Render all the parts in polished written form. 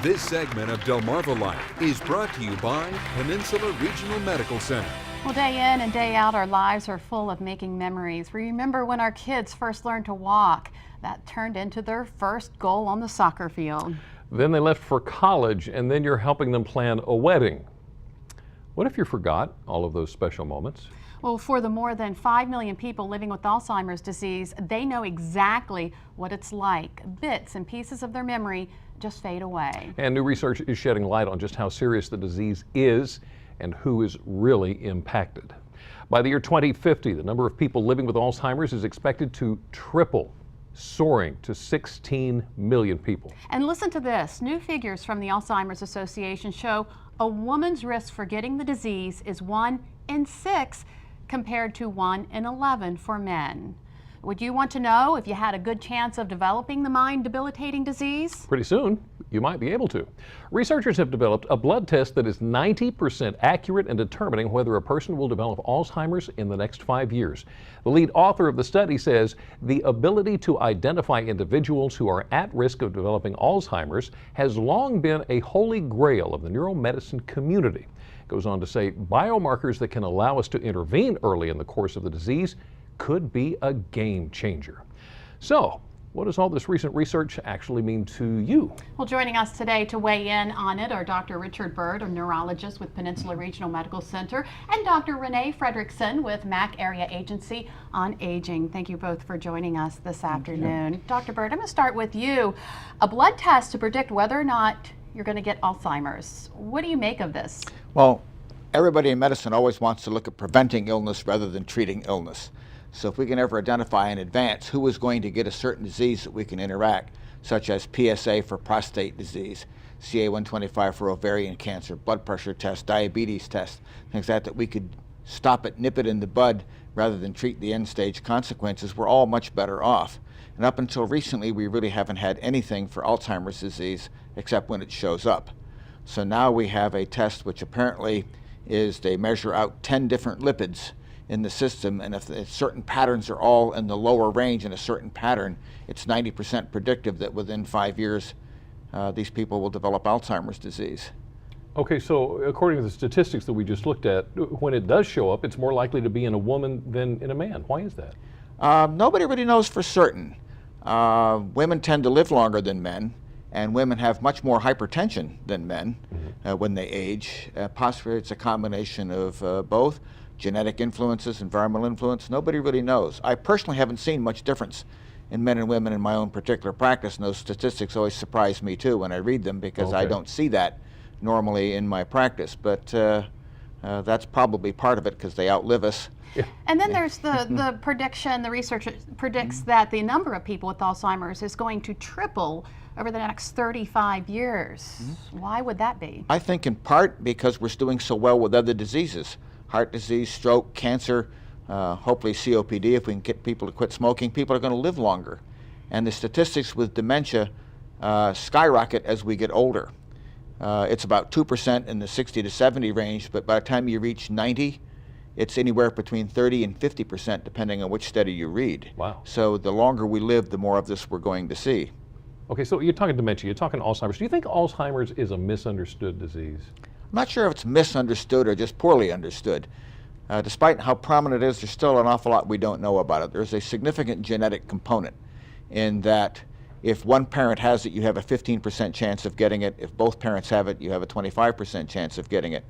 This segment of Delmarva Life is brought to you by Peninsula Regional Medical Center. Well, day in and day out, our lives are full of making memories. We remember when our kids first learned to walk. That turned into their first goal on the soccer field. Then they left for college, and then you're helping them plan a wedding. What if you forgot all of those special moments? Well, for the more than 5 million people living with Alzheimer's disease, they know exactly what it's like. Bits and pieces of their memory just fade away. And new research is shedding light on just how serious the disease is and who is really impacted. By the year 2050, the number of people living with Alzheimer's is expected to triple, soaring to 16 million people. And listen to this. New figures from the Alzheimer's Association show a woman's risk for getting the disease is 1 in 6 compared to 1 in 11 for men. Would you want to know if you had a good chance of developing the mind-debilitating disease? Pretty soon, you might be able to. Researchers have developed a blood test that is 90% accurate in determining whether a person will develop Alzheimer's in the next 5 years. The lead author of the study says the ability to identify individuals who are at risk of developing Alzheimer's has long been a holy grail of the neuromedicine community. Goes on to say biomarkers that can allow us to intervene early in the course of the disease could be a game changer. So, what does all this recent research actually mean to you? Well, joining us today to weigh in on it are Dr. Richard Bird, a neurologist with Peninsula Regional Medical Center, and Dr. Renee Fredrickson with MAC Area Agency on Aging. Thank you both for joining us this afternoon. Dr. Bird, I'm going to start with you. A blood test to predict whether or not you're going to get Alzheimer's. What do you make of this? Well, everybody in medicine always wants to look at preventing illness rather than treating illness. So if we can ever identify in advance who is going to get a certain disease that we can interact, such as PSA for prostate disease, CA-125 for ovarian cancer, blood pressure test, diabetes test, things like that we could stop it, nip it in the bud, rather than treat the end-stage consequences, we're all much better off. And up until recently, we really haven't had anything for Alzheimer's disease except when it shows up. So now we have a test which apparently is they measure out 10 different lipids in the system, and if certain patterns are all in the lower range in a certain pattern, it's 90% predictive that within 5 years these people will develop Alzheimer's disease. Okay, so according to the statistics that we just looked at, when it does show up, it's more likely to be in a woman than in a man. Why is that? Nobody really knows for certain. Women tend to live longer than men, and women have much more hypertension than men when they age. Possibly it's a combination of both. Genetic influences, environmental influence, nobody really knows. I personally haven't seen much difference in men and women in my own particular practice, and those statistics always surprise me too when I read them because I don't see that normally in my practice. But that's probably part of it because they outlive us. Yeah. And then there's the prediction, the research predicts that the number of people with Alzheimer's is going to triple over the next 35 years. Why would that be? I think in part because we're doing so well with other diseases. Heart disease, stroke, cancer, hopefully COPD. If we can get people to quit smoking, people are going to live longer. And the statistics with dementia skyrocket as we get older. It's about 2% in the 60 to 70 range, but by the time you reach 90, it's anywhere between 30 and 50% depending on which study you read. Wow. So the longer we live, the more of this we're going to see. Okay, so you're talking dementia, you're talking Alzheimer's. Do you think Alzheimer's is a misunderstood disease? I'm not sure if it's misunderstood or just poorly understood. Despite how prominent it is, there's still an awful lot we don't know about it. There's a significant genetic component in that if one parent has it, you have a 15% chance of getting it. If both parents have it, you have a 25% chance of getting it.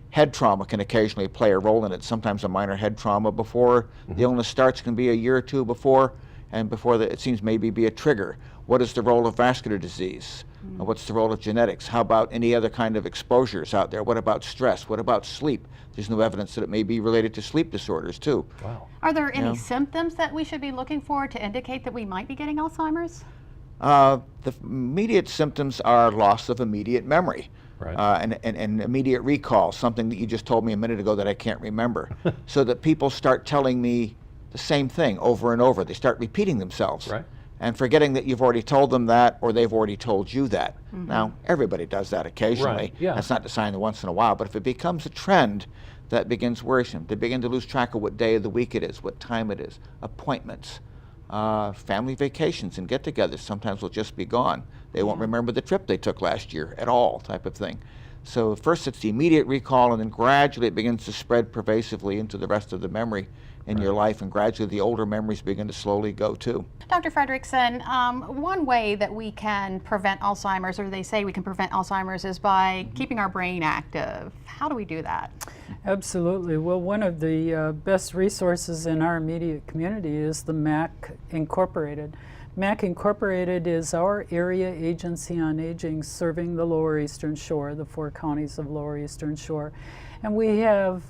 Head trauma can occasionally play a role in it. Sometimes a minor head trauma before the illness starts can be a year or two before, and before it seems maybe be a trigger. What is the role of vascular disease? What's the role of genetics? How about any other kind of exposures out there? What about stress? What about sleep? There's no evidence that it may be related to sleep disorders too. Wow. Are there any symptoms that we should be looking for to indicate that we might be getting Alzheimer's? The immediate symptoms are loss of immediate memory. Right. And immediate recall, something that you just told me a minute ago that I can't remember. So that people start telling me the same thing over and over. They start repeating themselves. Right. And forgetting that you've already told them that or they've already told you that. Now, everybody does that occasionally. Right. Yeah. That's not to sign the once in a while, but if it becomes a trend, that begins worrisome. They begin to lose track of what day of the week it is, what time it is, appointments. family vacations and get-togethers sometimes will just be gone. They won't remember the trip they took last year at all, type of thing. So first it's the immediate recall, and then gradually it begins to spread pervasively into the rest of the memory in your life, and gradually the older memories begin to slowly go too. Dr. Fredrickson, one way that we can prevent Alzheimer's, or they say we can prevent Alzheimer's, is by keeping our brain active. How do we do that? Absolutely. Well, one of the best resources in our immediate community is the MAC Incorporated. MAC Incorporated is our area agency on aging serving the Lower Eastern Shore, the 4 counties of Lower Eastern Shore. And we have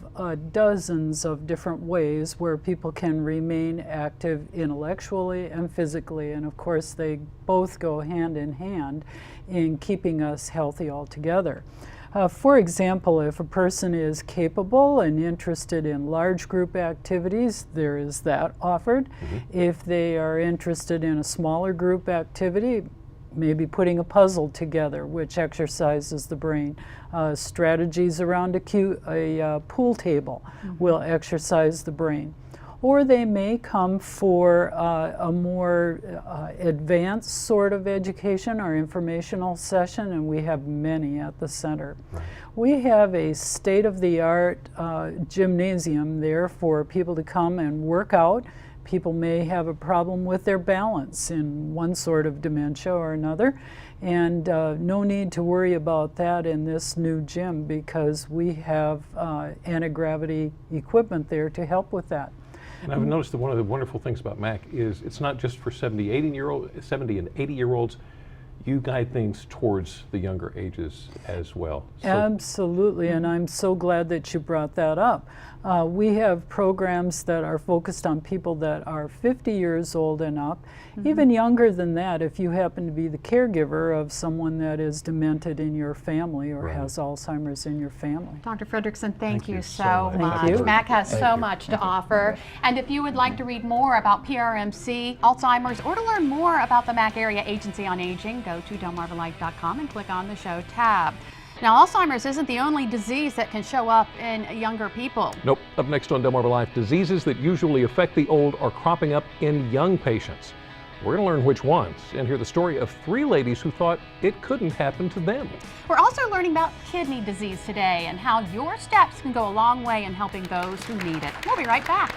dozens of different ways where people can remain active intellectually and physically. And of course, they both go hand in hand in keeping us healthy altogether. For example, if a person is capable and interested in large group activities, there is that offered. If they are interested in a smaller group activity, maybe putting a puzzle together, which exercises the brain. Strategies around a pool table will exercise the brain. Or they may come for a more advanced sort of education or informational session, and we have many at the center. Right. We have a state-of-the-art gymnasium there for people to come and work out. People may have a problem with their balance in one sort of dementia or another, and no need to worry about that in this new gym because we have anti-gravity equipment there to help with that. And I've noticed that one of the wonderful things about MAC is it's not just for 70 and 80-year-olds. You guide things towards the younger ages as well. So absolutely, and I'm so glad that you brought that up. We have programs that are focused on people that are 50 years old and up, even younger than that if you happen to be the caregiver of someone that is demented in your family or has Alzheimer's in your family. Dr. Fredrickson, thank you so much. Thank you. MAC has so much to offer. And if you would like to read more about PRMC, Alzheimer's, or to learn more about the MAC Area Agency on Aging, go to delmarvalife.com and click on the show tab. Now, Alzheimer's isn't the only disease that can show up in younger people. Nope. Up next on Delmarva Life, diseases that usually affect the old are cropping up in young patients. We're going to learn which ones and hear the story of 3 ladies who thought it couldn't happen to them. We're also learning about kidney disease today and how your steps can go a long way in helping those who need it. We'll be right back.